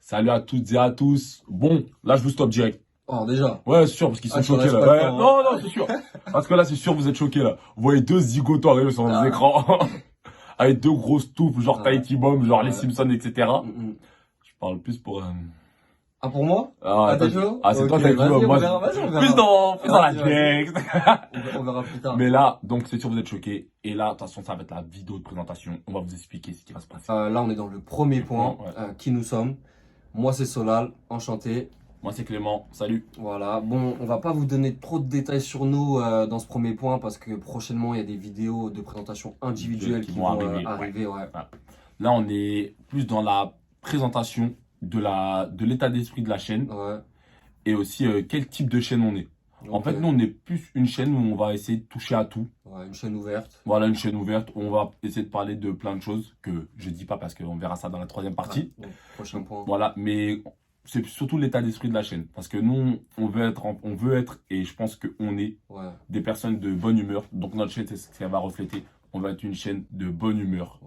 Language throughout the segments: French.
Salut à toutes et à tous. Bon, là, je vous stoppe direct. Oh, déjà. Ouais, c'est sûr, parce qu'ils sont choqués, là. Ouais, non, non, c'est sûr. Parce que là, c'est sûr, vous êtes choqués, là. Vous voyez deux zigotos arriver sur vos écrans. Avec deux grosses touffes, genre Tahiti Bomb, genre les Simpsons, etc. Je parle plus pour... Ah, pour moi? t'es chaud? c'est toi, t'as dit, vas-y, moi, on verra. plus dans la Vas-y. texte. On verra plus tard. Mais là, donc, c'est sûr, vous êtes choqués. Et là, attention, ça va être la vidéo de présentation. On va vous expliquer ce qui va se passer. Là, on est dans le premier point. Qui nous sommes. Moi, c'est Solal. Enchanté. Moi, c'est Clément. Salut. Voilà. Bon, on va pas vous donner trop de détails sur nous dans ce premier point parce que prochainement, il y a des vidéos de présentation individuelles qui vont arriver. Ouais. Là, on est plus dans la présentation de l'état d'esprit de la chaîne. Ouais. Et aussi quel type de chaîne on est. En fait, nous, on est plus une chaîne où on va essayer de toucher à tout. Ouais, une chaîne ouverte. Voilà, une chaîne ouverte où on va essayer de parler de plein de choses que je dis pas parce qu'on verra ça dans la troisième partie. Ouais, prochain point. Voilà, mais c'est surtout l'état d'esprit de la chaîne. Parce que nous, on veut être, et je pense qu'on est des personnes de bonne humeur. Donc notre chaîne, c'est ce qu'elle va refléter. On va être une chaîne de bonne humeur.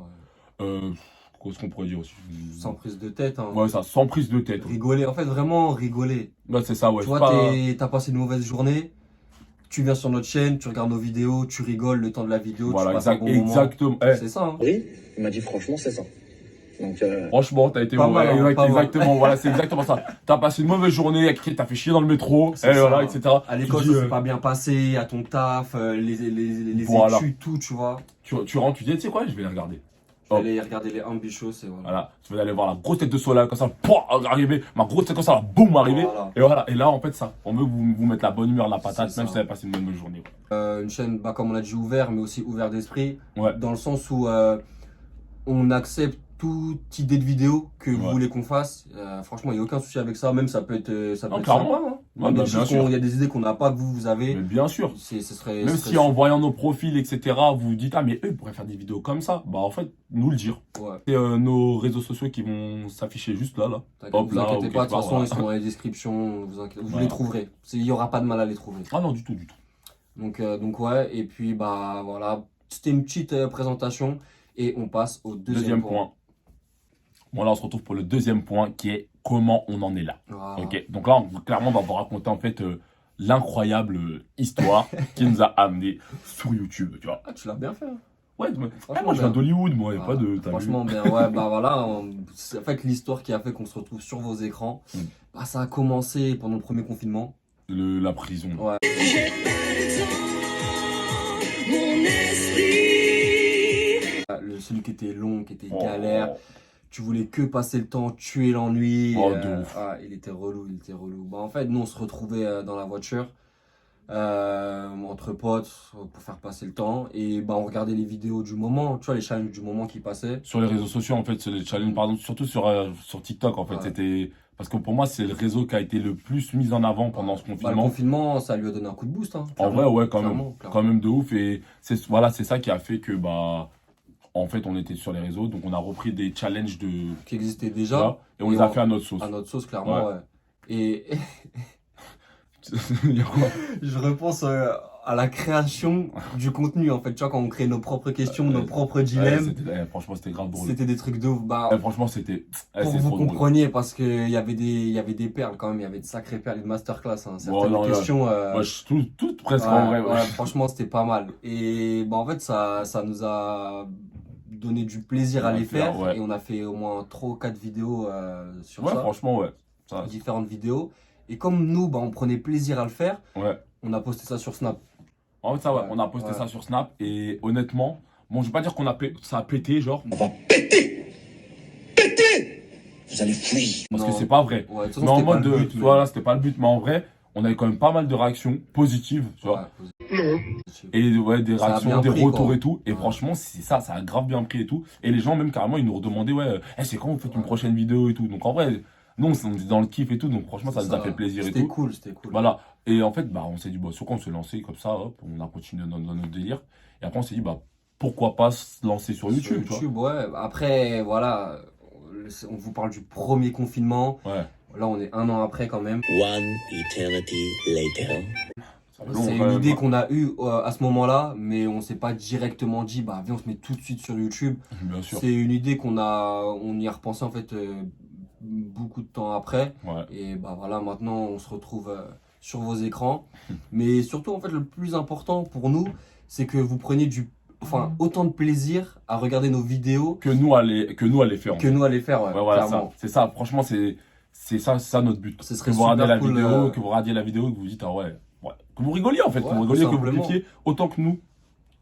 Qu'est-ce qu'on pourrait dire aussi? Sans prise de tête. Hein. Ouais, ça, sans prise de tête. Rigoler, en fait, vraiment rigoler. Ouais, c'est ça, ouais. Tu vois, t'as passé une mauvaise journée, tu viens sur notre chaîne, tu regardes nos vidéos, tu rigoles le temps de la vidéo, voilà, tu passes un bon exactement. moment. C'est ça. Hein. Oui, il m'a dit franchement, c'est ça. Donc, franchement, t'as été pas bon. mal, exactement, voilà, c'est exactement ça. T'as passé une mauvaise journée, t'as fait chier dans le métro, voilà, etc. À l'école, ça s'est pas bien passé, à ton taf, les études, tout, tu vois. Tu rentres, tu dis, tu sais quoi, je vais les regarder. Je vais aller regarder les Ambitious et voilà. Tu vas aller voir la grosse tête de Solal, comme ça, arriver. Ma grosse tête comme ça, boum, arriver. Voilà. Et voilà. Et là, en fait, ça, on veut vous mettre la bonne humeur, la patate, même si vous avez passé une bonne journée. Une chaîne, comme on a dit, ouvert, mais aussi ouvert d'esprit. Ouais. Dans le sens où on accepte toute idée de vidéo que vous voulez qu'on fasse. Franchement, il n'y a aucun souci avec ça. Même ça peut être sympa. Hein. Il y a des idées qu'on n'a pas, que vous avez. Mais bien sûr. Même si en voyant nos profils, etc., vous dites, ah, mais eux, ils pourraient faire des vidéos comme ça. Bah, en fait, nous le dire. C'est nos réseaux sociaux qui vont s'afficher juste là. Hop, vous inquiétez pas, de toute façon, ils sont dans les descriptions. Vous les trouverez. Il n'y aura pas de mal à les trouver. Ah non, du tout. Donc ouais. Et puis, bah, voilà. C'était une petite présentation. Et on passe au deuxième point. Bon, là, on se retrouve pour le deuxième point qui est comment on en est là. Voilà. Ok. Donc là, clairement, on va vous raconter en fait l'incroyable histoire qui nous a amené sur YouTube. Tu vois. Ah, tu l'as bien fait. Hein. Ouais, moi je viens d'Hollywood, moi, il n'y a pas de. Franchement, bien, ouais, bah voilà. En fait, l'histoire qui a fait qu'on se retrouve sur vos écrans, bah, ça a commencé pendant le premier confinement. La prison. Ouais. Celui qui était long, qui était galère. Tu voulais que passer le temps, tuer l'ennui. Il était relou. Bah, en fait, nous, on se retrouvait dans la voiture, entre potes, pour faire passer le temps. Et bah, on regardait les vidéos du moment, tu vois, les challenges du moment qui passaient. Sur les réseaux sociaux, en fait, c'est les challenges, pardon, surtout sur TikTok, en fait. C'était... Parce que pour moi, c'est le réseau qui a été le plus mis en avant pendant ce confinement. Bah, le confinement, ça lui a donné un coup de boost. Hein, en vrai, ouais, quand même de ouf. Et c'est ça qui a fait que, bah... En fait, on était sur les réseaux, donc on a repris des challenges qui existaient déjà. Et on les a fait à notre sauce. À notre sauce, clairement, ouais. Et je repense à la création du contenu, en fait. Tu vois, quand on crée nos propres questions, nos propres dilemmes. Franchement, c'était grave drôle. C'était des trucs de ouf. Bah, franchement, c'était... pour que vous compreniez, parce qu'il y avait des perles quand même. Il y avait de sacrées perles, une masterclass. Hein, certaines questions... Toutes presque en vrai. Ouais, franchement, c'était pas mal. Et bah, en fait, ça nous a donné du plaisir à les faire. Et on a fait au moins 3 ou 4 vidéos sur ça. Ouais, franchement, ouais. Différentes vidéos. Et comme nous, bah, on prenait plaisir à le faire, on a posté ça sur Snap. En fait, on a posté ça sur Snap. Et honnêtement, bon, je vais pas dire ça a pété, genre. On va péter. Vous allez fuir. Parce que c'est pas vrai. Mais en mode voilà, c'était pas le but. Mais en vrai, on avait quand même pas mal de réactions positives, tu vois. Et des réactions, des retours et tout. Et franchement, c'est ça a grave bien pris et tout. Et les gens, même carrément, ils nous redemandaient, c'est quand vous faites une prochaine vidéo et tout. Donc en vrai, nous, on est dans le kiff et tout. Donc franchement, ça nous a fait plaisir et tout. C'était cool. Voilà. Et en fait, bah, on s'est dit, sur quoi on se lançait comme ça, hop, on a continué dans notre délire. Et après, on s'est dit, bah, pourquoi pas se lancer sur YouTube, tu vois. Ouais. Après, voilà, on vous parle du premier confinement. Là, on est 1 an après quand même. One eternity later. C'est une idée qu'on a eue à ce moment-là, mais on s'est pas directement dit, bah viens, on se met tout de suite sur YouTube. Bien sûr. C'est une idée on y a repensé en fait beaucoup de temps après. Ouais. Et bah voilà, maintenant on se retrouve sur vos écrans. Mais surtout, en fait, le plus important pour nous, c'est que vous preniez autant de plaisir à regarder nos vidéos que nous à les faire. Que nous à les faire, ouais, voilà, clairement. c'est ça. Franchement, c'est ça notre but. Ce serait que vous regardiez la cool, vidéo, que vous regardiez la vidéo, et que vous dites, ah ouais. Que vous rigoliez en fait, Ouais, que vous rigoliez, que vous simplement. kiffiez autant que nous.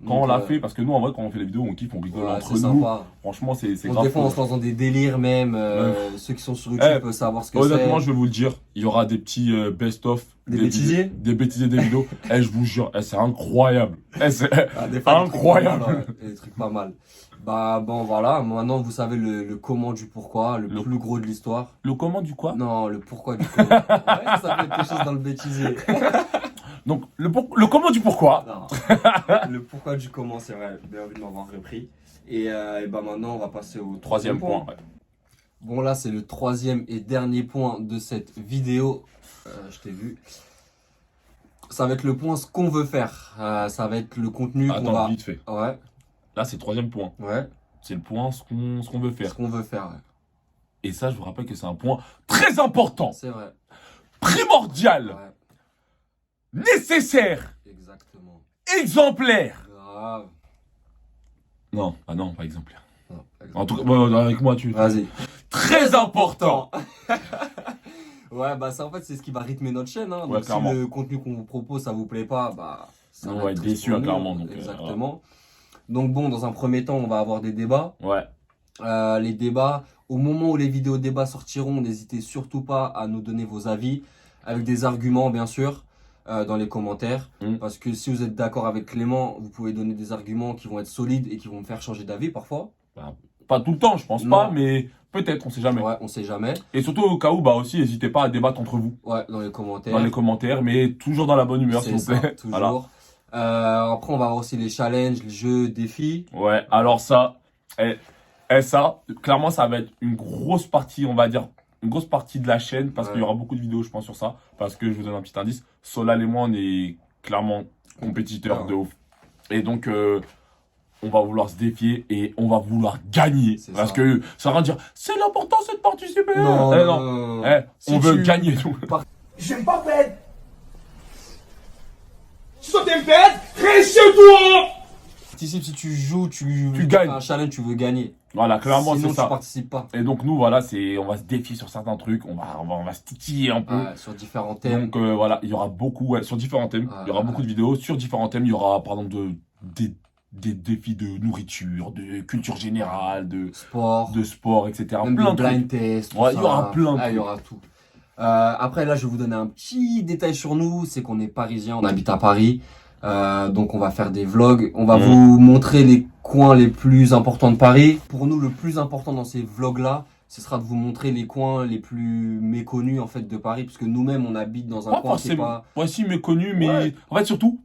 Quand on l'a fait, parce que nous en vrai quand on fait les vidéos on kiffe, on rigole entre nous. Sympa. Franchement c'est Des grave. fois on se lance dans des délires même, ceux qui sont sur YouTube peuvent savoir ce que c'est. Honnêtement je vais vous le dire, il y aura des petits best-of. Des bêtisiers. Des bêtisiers des vidéos. Je vous jure, c'est incroyable. C'est Des fois, incroyable. Des trucs pas mal. Bah bon voilà, maintenant vous savez le comment du pourquoi, le plus gros de l'histoire. Le comment du quoi? Non, le pourquoi du comment. Ouais, ça fait quelque chose dans le bêtisier. Donc, le comment du pourquoi. Non. Le pourquoi du comment, c'est vrai. Bienvenue de m'avoir repris. Et bah maintenant, on va passer au troisième point. Ouais. Bon, là, c'est le troisième et dernier point de cette vidéo. Je t'ai vu. Ça va être le point ce qu'on veut faire. Ça va être le contenu qu'on va... vite fait. Ouais. Là, c'est le troisième point. Ouais. C'est le point ce qu'on veut faire. Ce qu'on veut faire, ouais. Et ça, je vous rappelle que c'est un point très important. C'est vrai. Primordial. Ouais. Nécessaire, Exactement. exemplaire. Grave. Non, non, pas exemplaire. Non, En tout cas, avec moi, tu. Vas-y. Très important. Ouais, bah ça en fait, c'est ce qui va rythmer notre chaîne. Hein. Ouais, donc clairement. si le contenu qu'on vous propose, ça vous plaît pas, bah ça on va être déçu, clairement. Donc, exactement. Donc bon, dans un premier temps, on va avoir des débats. Ouais. Les débats, au moment où les vidéos débats sortiront, n'hésitez surtout pas à nous donner vos avis, avec des arguments bien sûr. Dans les commentaires, parce que si vous êtes d'accord avec Clément, vous pouvez donner des arguments qui vont être solides et qui vont me faire changer d'avis parfois. Bah, pas tout le temps, je pense pas, mais peut-être, on sait jamais. Ouais, on sait jamais. Et surtout au cas où, bah aussi, n'hésitez pas à débattre entre vous. Ouais, dans les commentaires. Dans les commentaires, mais toujours dans la bonne humeur, s'il vous plaît. Toujours. Voilà. Après, on va avoir aussi les challenges, les jeux, défis. Ouais, alors ça, ça, clairement, ça va être une grosse partie, on va dire, une grosse partie de la chaîne, parce qu'il y aura beaucoup de vidéos, je pense, sur ça. Parce que je vous donne un petit indice, Solal et moi, on est clairement compétiteurs de ouf. Et donc, on va vouloir se défier et on va vouloir gagner. Parce que ça va dire, c'est l'important, c'est de participer. Non. On veut gagner. J'aime pas perdre. Si tu aimes perdre, reste chez toi. Si tu joues, tu gagnes. Fais un challenge, tu veux gagner. Voilà, clairement, c'est ça. Sinon, tu participes pas. Et donc, nous, voilà, on va se défier sur certains trucs. On va se titiller un peu. Sur différents thèmes. Donc, voilà, il y aura beaucoup, sur différents thèmes. Il y aura beaucoup de vidéos sur différents thèmes. Il y aura, par exemple, des défis de nourriture, de culture générale, de sport, etc. Même plein de blind test. Ouais, il y aura plein de trucs. Il y aura tout. Après, là, je vais vous donner un petit détail sur nous. C'est qu'on est parisien, on habite à Paris. Donc on va faire des vlogs, on va vous montrer les coins les plus importants de Paris. Pour nous, le plus important dans ces vlogs là, ce sera de vous montrer les coins les plus méconnus en fait de Paris, parce que nous-mêmes on habite dans un coin qui est pas... Ouais, si méconnu, mais en fait surtout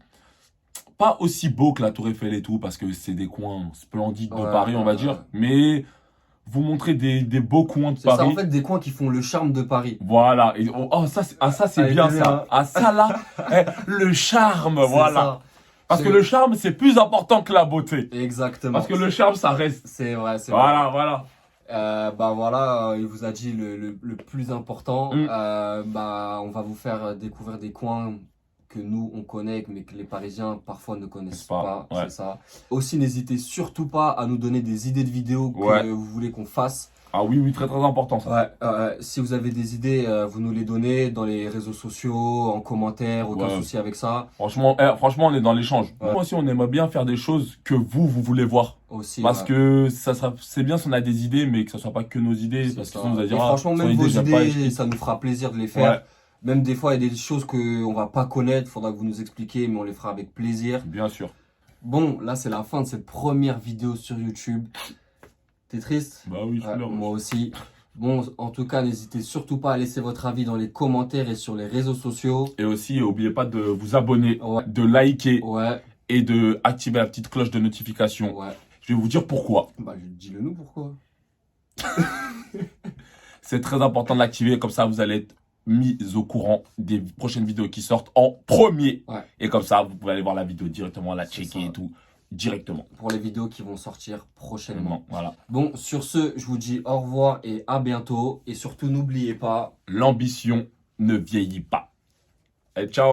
pas aussi beau que la Tour Eiffel et tout, parce que c'est des coins splendides de Paris, on va dire, mais vous montrer des beaux coins de Paris. C'est ça, en fait, des coins qui font le charme de Paris. Voilà. Et, ça c'est bien ça. Ah, ça là, le charme, voilà. Ça. Parce que le charme, c'est plus important que la beauté. Exactement. Parce que le charme, ça reste. C'est vrai, c'est vrai. Voilà. Bah voilà, il vous a dit le plus important. Bah, on va vous faire découvrir des coins que nous on connaît mais que les Parisiens parfois ne connaissent pas. C'est ça. Aussi, n'hésitez surtout pas à nous donner des idées de vidéos que vous voulez qu'on fasse. Ah oui, très très important ça. Si vous avez des idées, vous nous les donnez dans les réseaux sociaux, en commentaire, aucun souci avec ça. Franchement, on est dans l'échange. Moi aussi, on aimerait bien faire des choses que vous voulez voir. Aussi, parce que c'est bien si on a des idées, mais que ça soit pas que nos idées. Parce que sinon, on va dire, franchement, même vos idées, ça nous fera plaisir de les faire. Même des fois, il y a des choses qu'on va pas connaître, il faudra que vous nous expliquiez, mais on les fera avec plaisir. Bien sûr. Bon, là, c'est la fin de cette première vidéo sur YouTube. T'es triste? Bah oui, je pleure. Moi aussi. Bon, en tout cas, n'hésitez surtout pas à laisser votre avis dans les commentaires et sur les réseaux sociaux. Et aussi, n'oubliez pas de vous abonner, de liker et de activer la petite cloche de notification. Je vais vous dire pourquoi. Bah, dis-le nous pourquoi. C'est très important de l'activer, comme ça, vous allez être mis au courant des prochaines vidéos qui sortent en premier. Et comme ça, vous pouvez aller voir la vidéo directement, la checker et tout. directement. Pour les vidéos qui vont sortir prochainement. Voilà. Bon, sur ce, je vous dis au revoir et à bientôt. Et surtout, n'oubliez pas, l'ambition ne vieillit pas. Et ciao.